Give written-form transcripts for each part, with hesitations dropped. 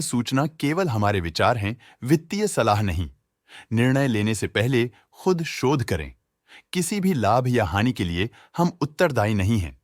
सूचना केवल हमारे विचार हैं, वित्तीय सलाह नहीं। निर्णय लेने से पहले खुद शोध करें। किसी भी लाभ या हानि के लिए हम उत्तरदायी नहीं हैं।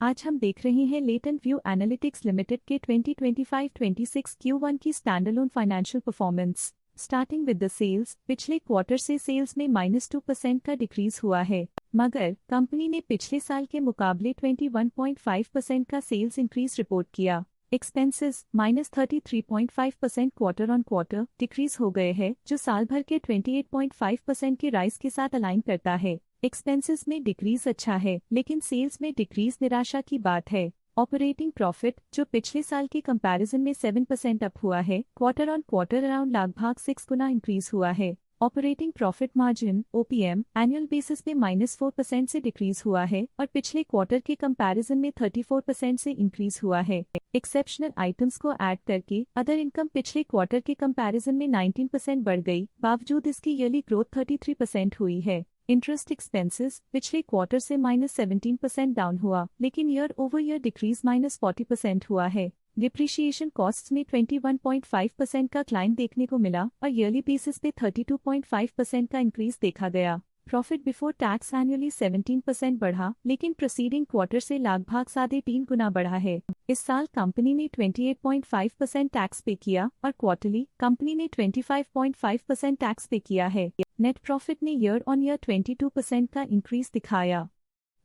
आज हम देख रहे हैं लेटेंट व्यू एनालिटिक्स लिमिटेड के 2025-26 Q1 की standalone financial performance. Starting with the sales, पिछले क्वार्टर से सेल्स में -2% का डिक्रीज हुआ है, मगर कंपनी ने पिछले साल के मुकाबले 21.5% का सेल्स इंक्रीज रिपोर्ट किया। Expenses -33.5% quarter on quarter decrease हो गए हैं, जो साल भर के 28.5% के राइज के साथ अलाइन करता है। एक्सपेंसेस में डिक्रीज अच्छा है, लेकिन सेल्स में डिक्रीज निराशा की बात है। ऑपरेटिंग प्रॉफिट, जो पिछले साल के कंपैरिजन में 7% अप हुआ है, क्वार्टर ऑन क्वार्टर अराउंड लगभग 6 गुना इंक्रीज हुआ है। Operating profit margin (OPM) annual basis पे -4% से डिक्रीज हुआ है और पिछले क्वार्टर के कंपैरिजन में 34% से इंक्रीज हुआ है। एक्सेप्शनल आइटम्स को ऐड करके अदर इनकम पिछले क्वार्टर के कंपैरिजन में 19% बढ़ गई, बावजूद इसकी ईयरली ग्रोथ 33% हुई है। इंटरेस्ट एक्सपेंसेस पिछले क्वार्टर से -17% डाउन हुआ, लेकिन ईयर ओवर ईयर डिक्रीज -40% हुआ है। डिप्रिशिएशन कॉस्ट्स में 21.5% का क्लाइम देखने को मिला और ईयरली बेसिस पे 32.5% का इंक्रीज देखा गया। प्रॉफिट बिफोर टैक्स एनुअली 17% बढ़ा, लेकिन प्रीसीडिंग क्वार्टर से लगभग 3.5 गुना बढ़ा है। इस साल कंपनी ने 28.5% टैक्स पे किया और क्वार्टरली कंपनी ने 25.5% टैक्स पे किया है। नेट प्रॉफिट ने ईयर ऑन ईयर 22% का इंक्रीज दिखाया,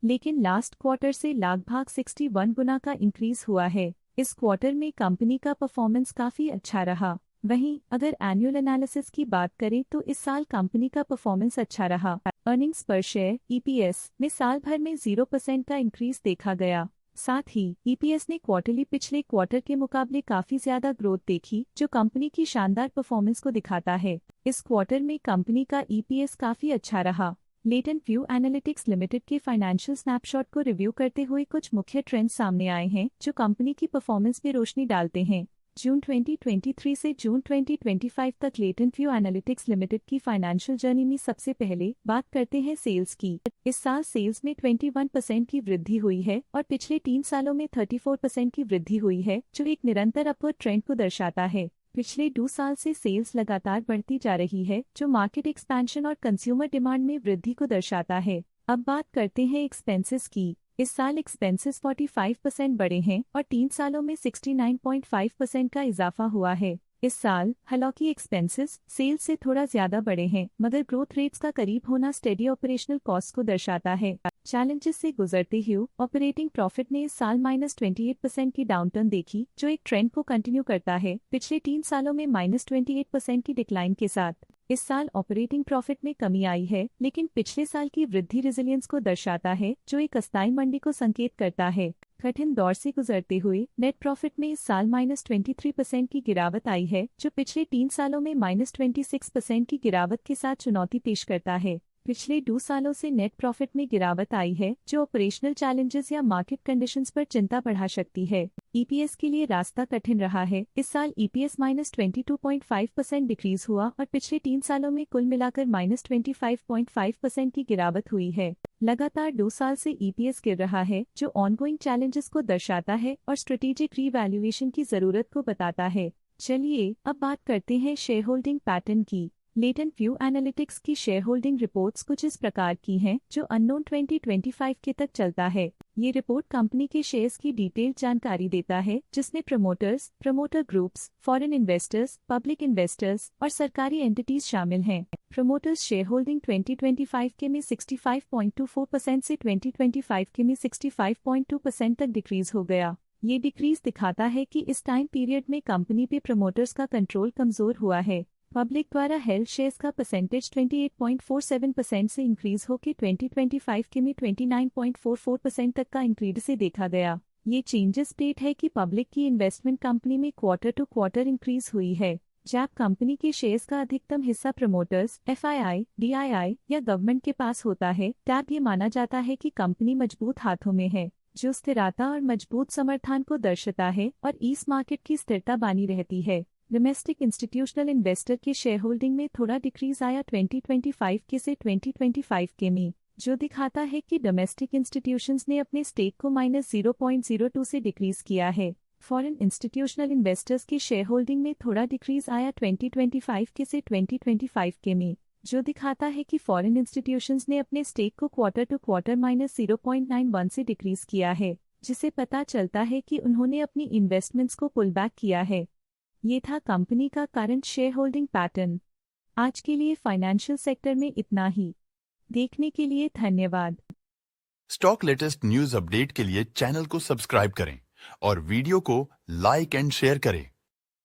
लेकिन लास्ट क्वार्टर से लगभग 61 गुना का इंक्रीज हुआ है। इस क्वार्टर में कंपनी का परफॉर्मेंस काफी अच्छा रहा। वहीं अगर एनुअल एनालिसिस की बात करें तो इस साल कंपनी का परफॉर्मेंस अच्छा रहा। अर्निंग्स पर शेयर (EPS) में साल भर में 0% का इंक्रीज देखा गया। साथ ही EPS ने क्वार्टरली पिछले क्वार्टर के मुकाबले काफी ज्यादा ग्रोथ देखी, जो कंपनी की शानदार परफॉर्मेंस को दिखाता है। इस क्वार्टर में कंपनी का EPS काफी अच्छा रहा। लेटेंट व्यू एनालिटिक्स लिमिटेड के फाइनेंशियल स्नैपशॉट को रिव्यू करते हुए कुछ मुख्य ट्रेंड्स सामने आए हैं, जो कंपनी की परफॉर्मेंस में रोशनी डालते हैं। जून 2023 से जून 2025 तक लेटेंट व्यू एनालिटिक्स लिमिटेड की फाइनेंशियल जर्नी में सबसे पहले बात करते हैं सेल्स की। इस साल सेल्स में 21% की वृद्धि हुई है और पिछले 3 सालों में 34% की वृद्धि हुई है, जो एक निरंतर अपवर्ड ट्रेंड को दर्शाता है। पिछले 2 साल से सेल्स लगातार बढ़ती जा रही है, जो मार्केट एक्सपेंशन और कंज्यूमर डिमांड में वृद्धि को दर्शाता है। अब बात करते हैं एक्सपेंसेस की। इस साल एक्सपेंसेस 45% बढ़े हैं और 3 सालों में 69.5% का इजाफा हुआ है। इस साल हालांकि एक्सपेंसेस सेल्स से थोड़ा ज्यादा बढ़े हैं, मगर ग्रोथ रेट्स का करीब होना स्टेडी ऑपरेशनल कॉस्ट को दर्शाता है। चैलेंजेस से गुजरते हुए ऑपरेटिंग प्रॉफिट ने इस साल -28% की डाउनटर्न देखी, जो एक ट्रेंड को कंटिन्यू करता है, पिछले 3 सालों में -28% की डिक्लाइन के साथ। इस साल ऑपरेटिंग प्रॉफिट में कमी आई है, लेकिन पिछले साल की वृद्धि रेजिलियंस को दर्शाता है, जो एक अस्थायी मंदी को संकेत करता है। कठिन दौर से गुजरते हुए नेट प्रॉफिट में इस साल -23% की गिरावट आई है, जो पिछले 3 सालों में -26% की गिरावट के साथ चुनौती पेश करता है। पिछले 2 सालों से नेट प्रॉफिट में गिरावट आई है, जो ऑपरेशनल चैलेंजेस या मार्केट कंडीशंस पर चिंता बढ़ा सकती है। EPS के लिए रास्ता कठिन रहा है। इस साल EPS -22.5% डिक्रीज हुआ और पिछले 3 सालों में कुल मिलाकर -25.5% की गिरावट हुई है। लगातार 2 साल से EPS गिर रहा है, जो ऑनगोइंग चैलेंजेस को दर्शाता है और स्ट्रेटेजिक रीवैल्यूएशन की जरूरत को बताता है। चलिए अब बात करते हैं शेयर होल्डिंग पैटर्न की। लेटेंट व्यू एनालिटिक्स की शेयर होल्डिंग रिपोर्ट्स कुछ इस प्रकार की हैं, जो अननोन 2025 के तक चलता है। ये रिपोर्ट कंपनी के शेयर्स की डिटेल्ड जानकारी देता है, जिसमें promoters, promoter groups, foreign investors, public investors और सरकारी एंटिटीज शामिल हैं। प्रमोटर्स शेयर होल्डिंग 2025 के में 65.24% से 2025 के में 65.2% तक डिक्रीज हो गया। ये डिक्रीज दिखाता है कि इस टाइम पीरियड में कंपनी पे प्रमोटर्स का कंट्रोल कमजोर हुआ है। पब्लिक द्वारा हेल्ड शेयर्स का परसेंटेज 28.47% से इंक्रीज होकर 2025 के में 29.44% तक का इंक्रीज से देखा गया। ये चेंजेस स्टेट है कि पब्लिक की इन्वेस्टमेंट कंपनी में क्वार्टर टू क्वार्टर इंक्रीज हुई है। जब कंपनी के शेयर्स का अधिकतम हिस्सा प्रमोटर्स, FII, DII या गवर्नमेंट के पास होता है, तब ये माना जाता है कि कंपनी मजबूत हाथों में है, जो स्थिरता और मजबूत समर्थन को दर्शाता है और इस मार्केट की स्थिरता बनी रहती है। डोमेस्टिक इंस्टीट्यूशनल इन्वेस्टर के शेयर होल्डिंग में थोड़ा डिक्रीज आया 2025 के से 2025 के में, जो दिखाता है कि डोमेस्टिक इंस्टीट्यूशंस ने अपने स्टेक को -0.02 से डिक्रीज किया है। फॉरेन इंस्टीट्यूशनल इन्वेस्टर्स की शेयर होल्डिंग में थोड़ा डिक्रीज आया 2025 के से 2025 के में, जो दिखाता है कि फॉरेन इंस्टीट्यूशंस ने अपने स्टेक को क्वार्टर टू क्वार्टर -0.91 से डिक्रीज किया है, जिसे पता चलता है कि उन्होंने अपनी इन्वेस्टमेंट्स को पुल बैक किया है। ये था कंपनी का करंट शेयर होल्डिंग पैटर्न। आज के लिए फाइनेंशियल सेक्टर में इतना ही। देखने के लिए धन्यवाद। स्टॉक लेटेस्ट न्यूज अपडेट के लिए चैनल को सब्सक्राइब करें और वीडियो को लाइक एंड शेयर करें।